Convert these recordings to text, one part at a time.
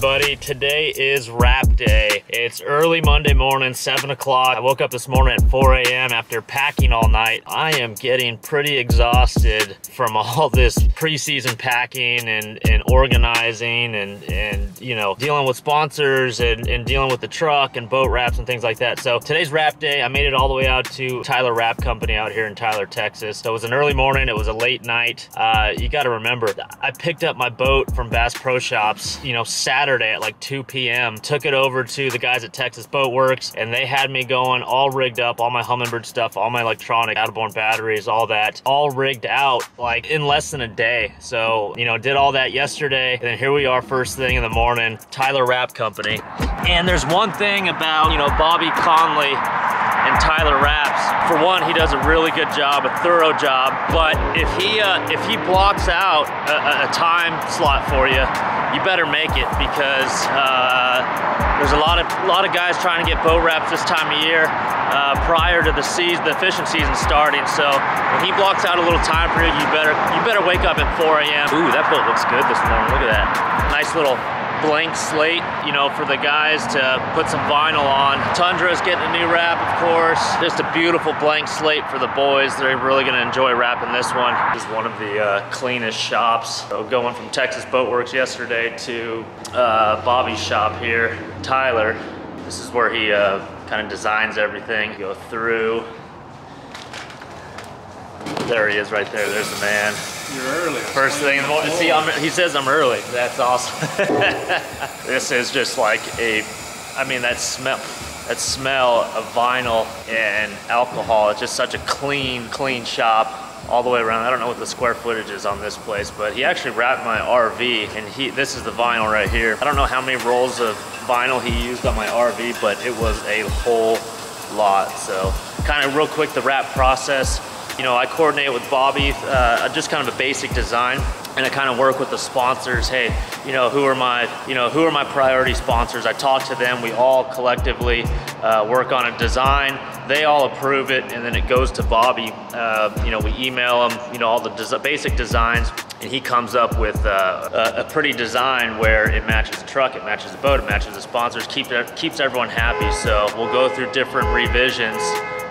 everybody? Today is wrap day. It's early Monday morning, 7 o'clock. I woke up this morning at 4 a.m. after packing all night. I am getting pretty exhausted from all this preseason packing and organizing and you know, dealing with sponsors and dealing with the truck and boat wraps and things like that. So today's wrap day. I made it all the way out to Tyler Wrap Company out here in Tyler, Texas. So it was an early morning. It was a late night. You got to remember, I picked up my boat from Bass Pro Shops, you know, Saturday at like 2 p.m. Took it over to the guys at Texas Boat Works, and they had me going all rigged up, all my Humminbird stuff, all my electronic, outboard batteries, all that, all rigged out like in less than a day. So, you know, did all that yesterday, and then here we are first thing in the morning, Tyler Wrap Company. And there's one thing about, you know, Bobby Conley and Tyler Wraps. For one, he does a really good job, a thorough job, but if he blocks out a time slot for you, you better make it, because there's a lot of guys trying to get boat wraps this time of year prior to the fishing season starting. So when he blocks out a little time for you, you better wake up at 4 a.m. Ooh, that boat looks good this morning. Look at that. Nice little blank slate, you know, for the guys to put some vinyl on. Tundra's getting a new wrap, of course. Just a beautiful blank slate for the boys. They're really gonna enjoy wrapping this one. This is one of the cleanest shops. So going from Texas Boat Works yesterday to Bobby's shop here, Tyler. This is where he kind of designs everything. Go through. There he is right there. There's the man. You're early. First thing in the morning. See, he says I'm early. That's awesome. This is just like I mean, that smell of vinyl and alcohol. It's just such a clean shop all the way around. I don't know what the square footage is on this place, but he actually wrapped my RV, and this is the vinyl right here. I don't know how many rolls of vinyl he used on my RV, but it was a whole lot. So kind of real quick, the wrap process. You know, I coordinate with Bobby, just kind of a basic design, and I kind of work with the sponsors. Hey, you know, who are my priority sponsors? I talk to them. We all collectively work on a design. They all approve it, and then it goes to Bobby. You know, we email him, you know, all the basic designs, and he comes up with a pretty design where it matches the truck, it matches the boat, it matches the sponsors, keeps everyone happy. So we'll go through different revisions.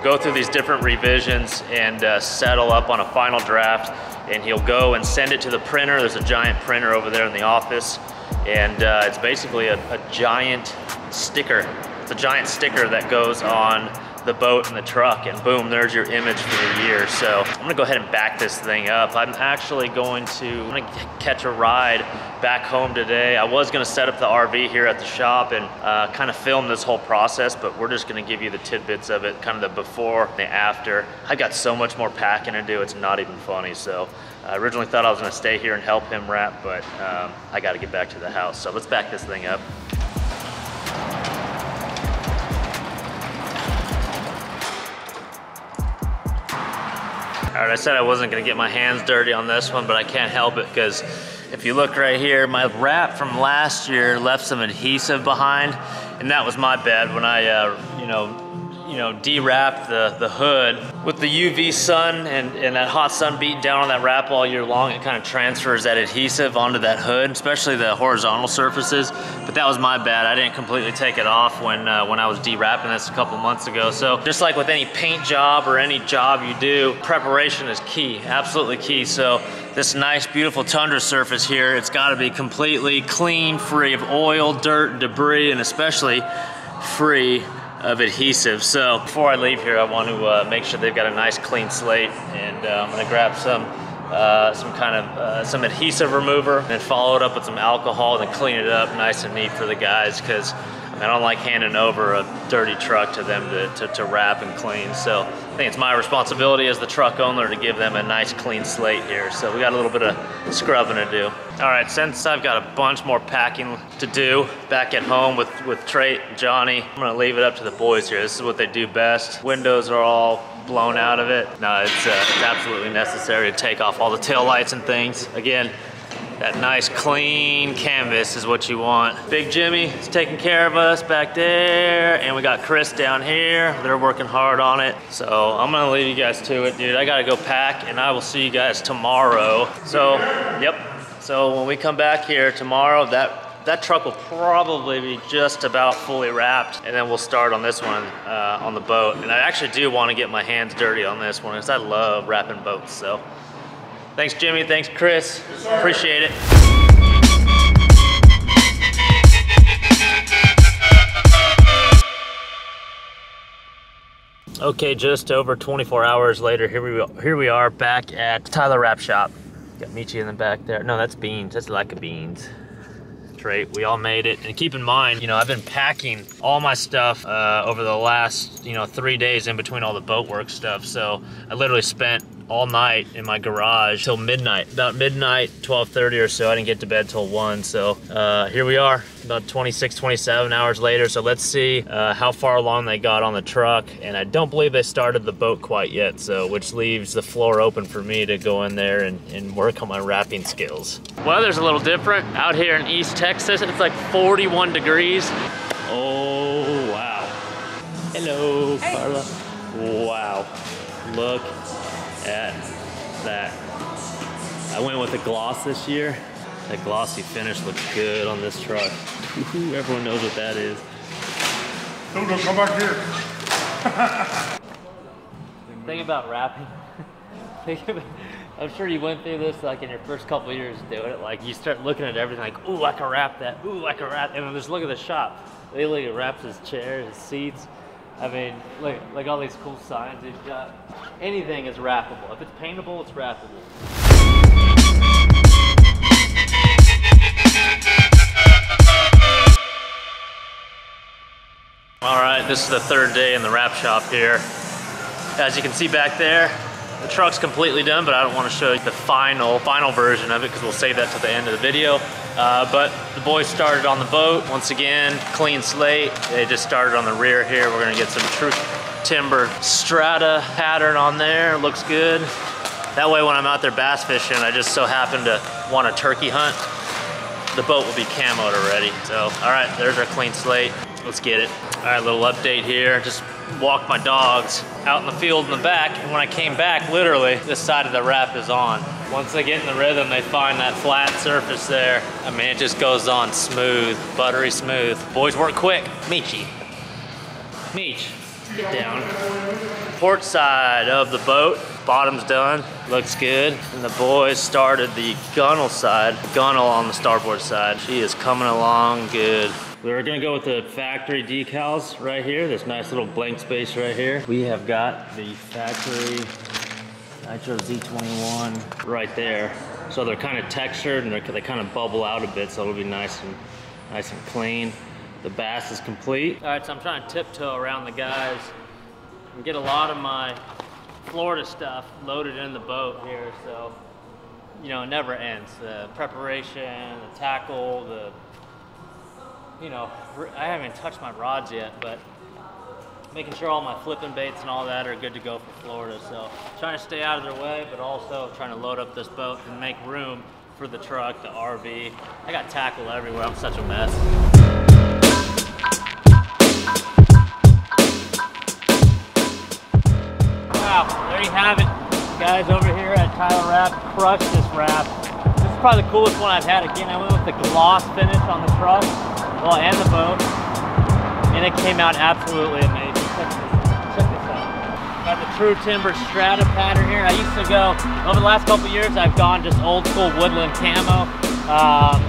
Go through these different revisions and settle up on a final draft, and he'll go and send it to the printer. There's a giant printer over there in the office, and it's basically a giant sticker. It's a giant sticker that goes on the boat and the truck, and boom, there's your image for the year. So I'm gonna go ahead and back this thing up. I'm actually going to catch a ride back home today. I was gonna set up the RV here at the shop and kind of film this whole process, but we're just gonna give you the tidbits of it, kind of the before and the after. I got so much more packing to do, it's not even funny. So I originally thought I was gonna stay here and help him wrap, but I gotta get back to the house. So let's back this thing up. All right, I said I wasn't gonna get my hands dirty on this one, but I can't help it, because if you look right here, my wrap from last year left some adhesive behind, and that was my bad when I, you know, de-wrapped the hood. With the UV sun and that hot sun beating down on that wrap all year long, it kind of transfers that adhesive onto that hood, especially the horizontal surfaces. But that was my bad. I didn't completely take it off when I was de-wrapping this a couple months ago. So just like with any paint job or any job you do, preparation is key, absolutely key. So this nice, beautiful tundra surface here, it's gotta be completely clean, free of oil, dirt, debris, and especially free of adhesive. So before I leave here, I want to make sure they've got a nice clean slate, and I'm gonna grab some adhesive remover and follow it up with some alcohol and clean it up nice and neat for the guys, because I don't like handing over a dirty truck to them to wrap and clean. So I think it's my responsibility as the truck owner to give them a nice clean slate here. So we got a little bit of scrubbing to do. All right, since I've got a bunch more packing to do back at home with Trey and Johnny, I'm gonna leave it up to the boys here. This is what they do best. Windows are all blown out of it. No, it's absolutely necessary to take off all the tail lights and things. Again, that nice clean canvas is what you want. Big Jimmy is taking care of us back there, and we got Chris down here. They're working hard on it. So I'm gonna leave you guys to it, dude. I gotta go pack, and I will see you guys tomorrow. So, yep. So when we come back here tomorrow, that That truck will probably be just about fully wrapped, and then we'll start on this one on the boat. And I actually do want to get my hands dirty on this one because I love wrapping boats. So thanks, Jimmy. Thanks, Chris. Yes, sir. Appreciate it. Okay, just over 24 hours later, here we are back at Tyler Wrap Shop. Got Michi in the back there. No, that's beans. That's like a beans. Great, we all made it. And keep in mind, I've been packing all my stuff over the last, 3 days in between all the boat work stuff. So I literally spent all night in my garage till midnight. About midnight, 12:30 or so. I didn't get to bed till 1. So here we are, about 26, 27 hours later. So let's see how far along they got on the truck. And I don't believe they started the boat quite yet, so which leaves the floor open for me to go in there and work on my wrapping skills. Weather's a little different. Out here in East Texas, it's like 41 degrees. Oh, wow. Hello, hey. Carla. Wow, look at that. I went with the gloss this year. That glossy finish looks good on this truck. Everyone knows what that is. Don't come back here. Think about wrapping. I'm sure you went through this like in your first couple of years doing it. Like you start looking at everything like, ooh, I can wrap that. Ooh, I can wrap. And then just look at the shop. They literally wraps his chair, his seats. I mean, look all these cool signs they've got. Anything is wrappable. If it's paintable, it's wrappable. All right, this is the third day in the wrap shop here. As you can see back there, the truck's completely done, but I don't want to show you the final version of it because we'll save that to the end of the video. But the boys started on the boat. Once again, clean slate. They just started on the rear here. We're gonna get some true timber Strata pattern on there. Looks good. That way when I'm out there bass fishing, I just so happen to want a turkey hunt, the boat will be camoed already. So, all right, there's our clean slate. Let's get it. All right, little update here. Just walked my dogs out in the field in the back, and when I came back, literally, this side of the wrap is on. Once they get in the rhythm, they find that flat surface there. I mean, it just goes on smooth, buttery smooth. Boys work quick. Michi. Mich, get down. Port side of the boat, bottom's done, looks good. And the boys started the gunnel side, gunnel on the starboard side. She is coming along good. We're gonna go with the factory decals right here, this nice little blank space right here. We have got the factory Nitro Z21 right there. So they're kind of textured and they kind of bubble out a bit, so it'll be nice and clean. The bass is complete. All right, so I'm trying to tiptoe around the guys and get a lot of my Florida stuff loaded in the boat here, so it never ends. The preparation, the tackle, I haven't touched my rods yet, but making sure all my flipping baits and all that are good to go for Florida. So trying to stay out of their way, but also trying to load up this boat and make room for the truck, the RV. I got tackle everywhere. I'm such a mess. Wow, there you have it. Guys over here at Tyler Wrap, crushed this wrap. This is probably the coolest one I've had. Again, I went with the gloss finish on the truck. Well, and the boat, and it came out absolutely amazing. Check this out. Got the true timber Strata pattern here. I used to go, over the last couple of years, I've gone just old school woodland camo,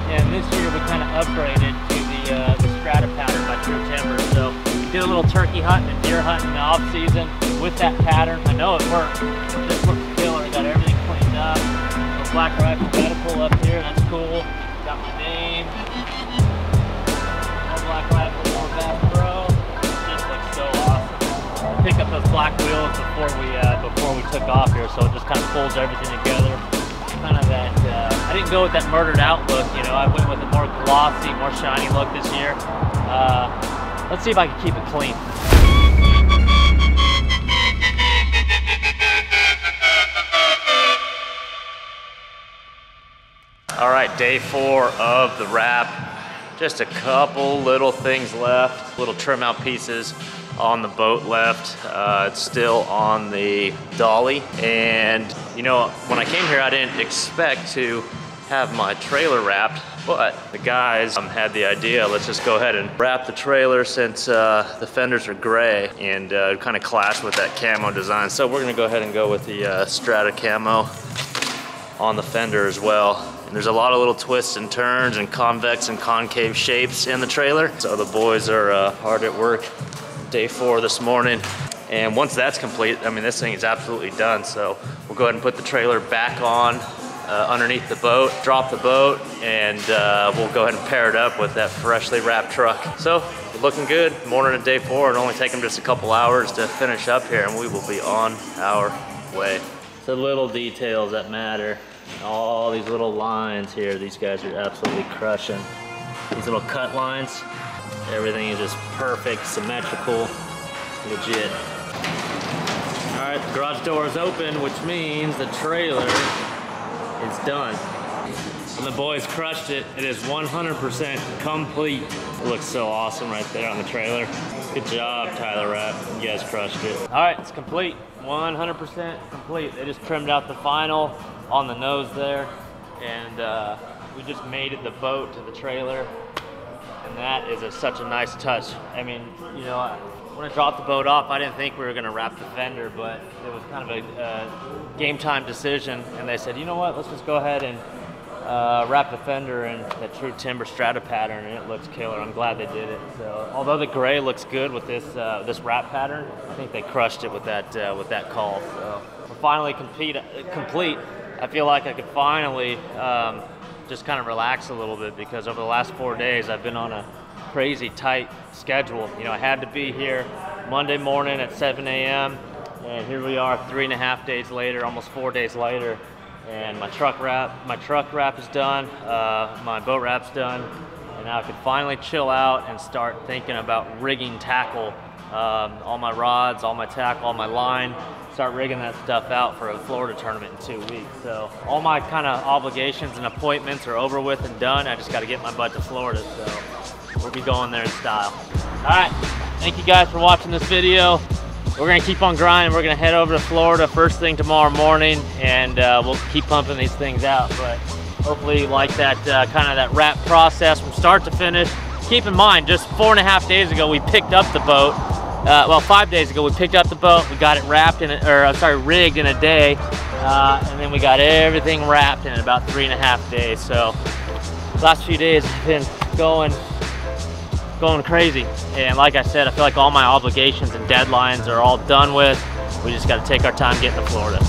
and this year we kind of upgraded to the Strata pattern by True Timber. So we did a little turkey hunt and deer hunt in the off season with that pattern. I know it worked. This looks killer. Got everything cleaned up. The black rifle medical up here. That's cool. Got my name. Black rifle, more Bass Pro. Just looks so awesome. I picked up those black wheels before we took off here, so it just kind of pulls everything together. Kind of that. I didn't go with that murdered out look. I went with a more glossy, more shiny look this year. Let's see if I can keep it clean. All right, day 4 of the wrap. Just a couple little things left, little trim out pieces on the boat left. It's still on the dolly. And when I came here, I didn't expect to have my trailer wrapped, but the guys had the idea, let's just go ahead and wrap the trailer since the fenders are gray and kind of clash with that camo design. So we're gonna go ahead and go with the Strata camo on the fender as well. And there's a lot of little twists and turns and convex and concave shapes in the trailer. So the boys are hard at work day 4 this morning. And once that's complete, I mean, this thing is absolutely done. So we'll go ahead and put the trailer back on underneath the boat, drop the boat, and we'll go ahead and pair it up with that freshly wrapped truck. So looking good, morning of day 4. It'll only take them just a couple hours to finish up here, and we will be on our way. It's the little details that matter. All these little lines here, these guys are absolutely crushing. These little cut lines, everything is just perfect, symmetrical, legit. All right, the garage door is open, which means the trailer is done. And the boys crushed it. It is 100% complete. It looks so awesome right there on the trailer. Good job, Tyler Rapp. You guys crushed it. All right, it's complete. 100% complete. They just trimmed out the final on the nose there, and we just mated the boat to the trailer, and that is such a nice touch. I mean, you know, when I dropped the boat off, I didn't think we were gonna wrap the fender, but it was kind of a game time decision, and they said, you know what, let's just go ahead and wrap the fender in the true timber Strata pattern, and it looks killer. I'm glad they did it. So, although the gray looks good with this this wrap pattern, I think they crushed it with that call. So we're finally complete. I feel like I could finally just kind of relax a little bit, because over the last 4 days I've been on a crazy tight schedule. You know, I had to be here Monday morning at 7 a.m. and here we are 3.5 days later, almost 4 days later, and my truck wrap is done, my boat wrap's done, and now I can finally chill out and start thinking about rigging tackle, all my rods, all my tackle, all my line, start rigging that stuff out for a Florida tournament in 2 weeks. So all my kind of obligations and appointments are over with and done. I just got to get my butt to Florida, so we'll be going there in style. All right, thank you guys for watching this video. We're gonna keep on grinding. We're gonna head over to Florida first thing tomorrow morning, and we'll keep pumping these things out. But hopefully you like that kind of that wrap process from start to finish. Keep in mind, just 4.5 days ago, we picked up the boat. Well, 5 days ago, we picked up the boat. We got it wrapped in, rigged in a day, and then we got everything wrapped in about 3.5 days. So last few days have been going crazy. And like I said, I feel like all my obligations and deadlines are all done with. We just got to take our time getting to Florida.